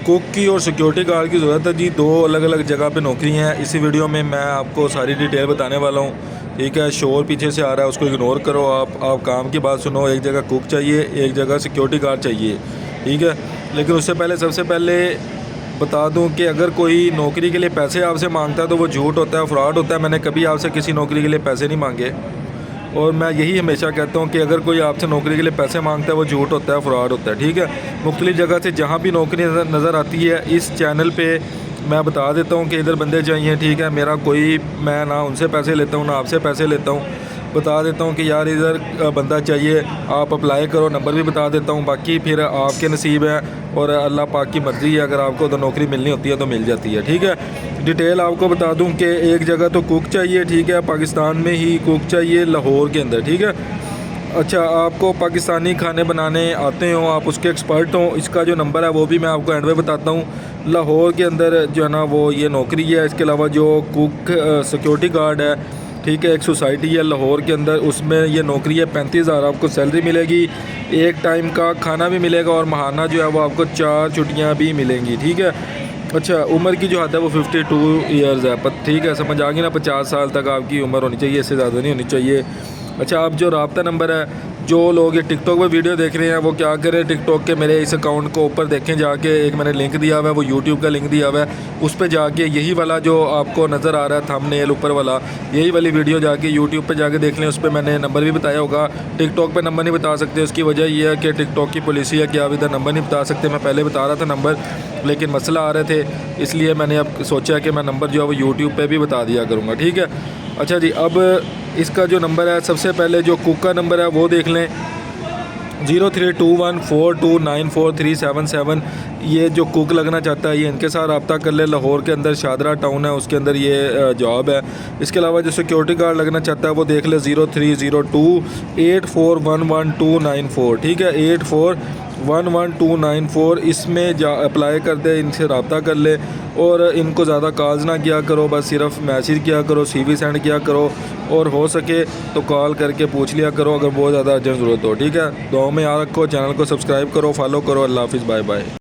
Cook की और security guard की ज़रूरत है जी। दो अलग अलग जगह पे नौकरी हैं। इसी वीडियो में मैं आपको सारी डिटेल बताने वाला हूँ। ठीक है, शोर पीछे से आ रहा है, उसको इग्नोर करो। आप काम की बात सुनो। एक जगह कुक चाहिए, एक जगह सिक्योरिटी गार्ड चाहिए। ठीक है, लेकिन उससे पहले सबसे पहले बता दूं कि अगर कोई नौकरी के लिए पैसे आपसे मांगता है तो वो झूठ होता है, फ्रॉड होता है। मैंने कभी आपसे किसी नौकरी के लिए पैसे नहीं मांगे, और मैं यही हमेशा कहता हूँ कि अगर कोई आपसे नौकरी के लिए पैसे मांगता है वो झूठ होता है, फ्रॉड होता है। ठीक है, मुख्तलिफ़ जगह से जहाँ भी नौकरी नज़र आती है इस चैनल पे मैं बता देता हूँ कि इधर बंदे चाहिए। ठीक है, मेरा कोई, मैं ना उनसे पैसे लेता हूँ ना आपसे पैसे लेता हूँ। बता देता हूँ कि यार इधर बंदा चाहिए, आप अप्लाई करो, नंबर भी बता देता हूँ। बाकी फिर आपके नसीब है और अल्लाह पाक की मर्ज़ी है, अगर आपको उधर नौकरी मिलनी होती है तो मिल जाती है। ठीक है, डिटेल आपको बता दूं कि एक जगह तो कुक चाहिए। ठीक है, पाकिस्तान में ही कुक चाहिए, लाहौर के अंदर। ठीक है, अच्छा, आपको पाकिस्तानी खाने बनाने आते हो, आप उसके एक्सपर्ट हो, इसका जो नंबर है वो भी मैं आपको एंड में बताता हूँ। लाहौर के अंदर जो है ना वो ये नौकरी है। इसके अलावा जो कुक सिक्योरिटी गार्ड है, ठीक है, एक सोसाइटी है लाहौर के अंदर, उसमें ये नौकरी है। 35,000 आपको सैलरी मिलेगी, एक टाइम का खाना भी मिलेगा और महाना जो है वो आपको 4 छुट्टियाँ भी मिलेंगी। ठीक है, अच्छा, उम्र की जो हद है वो 52 ईयर्स है। पर ठीक है, समझ आ गई ना, 50 साल तक आपकी उम्र होनी चाहिए, इससे ज़्यादा नहीं होनी चाहिए। अच्छा, आप जो राब्ता नंबर है, जो लोग ये टिकटॉक पर वीडियो देख रहे हैं वो क्या करें, टिकटॉक के मेरे इस अकाउंट को ऊपर देखें जाके, एक मैंने लिंक दिया हुआ है, वो यूट्यूब का लिंक दिया हुआ है, उस पर जाके यही वाला जो आपको नज़र आ रहा है थंबनेल ऊपर वाला, यही वाली वीडियो जाके यूट्यूब पे जाके देख लें। उस पर मैंने नंबर भी बताया होगा। टिकटॉक पे नंबर नहीं बता सकते, उसकी वजह यह है कि टिकटॉक की पॉलिसी है कि आप इधर नंबर नहीं बता सकते। मैं पहले बता रहा था नंबर, लेकिन मसला आ रहे थे, इसलिए मैंने अब सोचा कि मैं नंबर जो है वो यूट्यूब पे भी बता दिया करूँगा। ठीक है, अच्छा जी, अब इसका जो नंबर है, सबसे पहले जो कुक का नंबर है वो देख लें, 0321429437। ये जो कुक लगना चाहता है ये इनके साथ रब्ता कर ले। लाहौर के अंदर शादरा टाउन है, उसके अंदर ये जॉब है। इसके अलावा जो सिक्योरिटी गार्ड लगना चाहता है वो देख ले 030284119294। ठीक है, 84119294, इसमें जा अप्लाई कर दे, इनसे रब्ता कर ले और इनको ज़्यादा कॉल्स ना किया करो, बस सिर्फ मैसेज किया करो, CV सेंड किया करो, और हो सके तो कॉल करके पूछ लिया करो अगर बहुत ज़्यादा अर्जेंट ज़रूरत हो। ठीक है, दुआ में याद रखो, चैनल को सब्सक्राइब करो, फॉलो करो। अल्लाह हाफिज़, बाय बाय।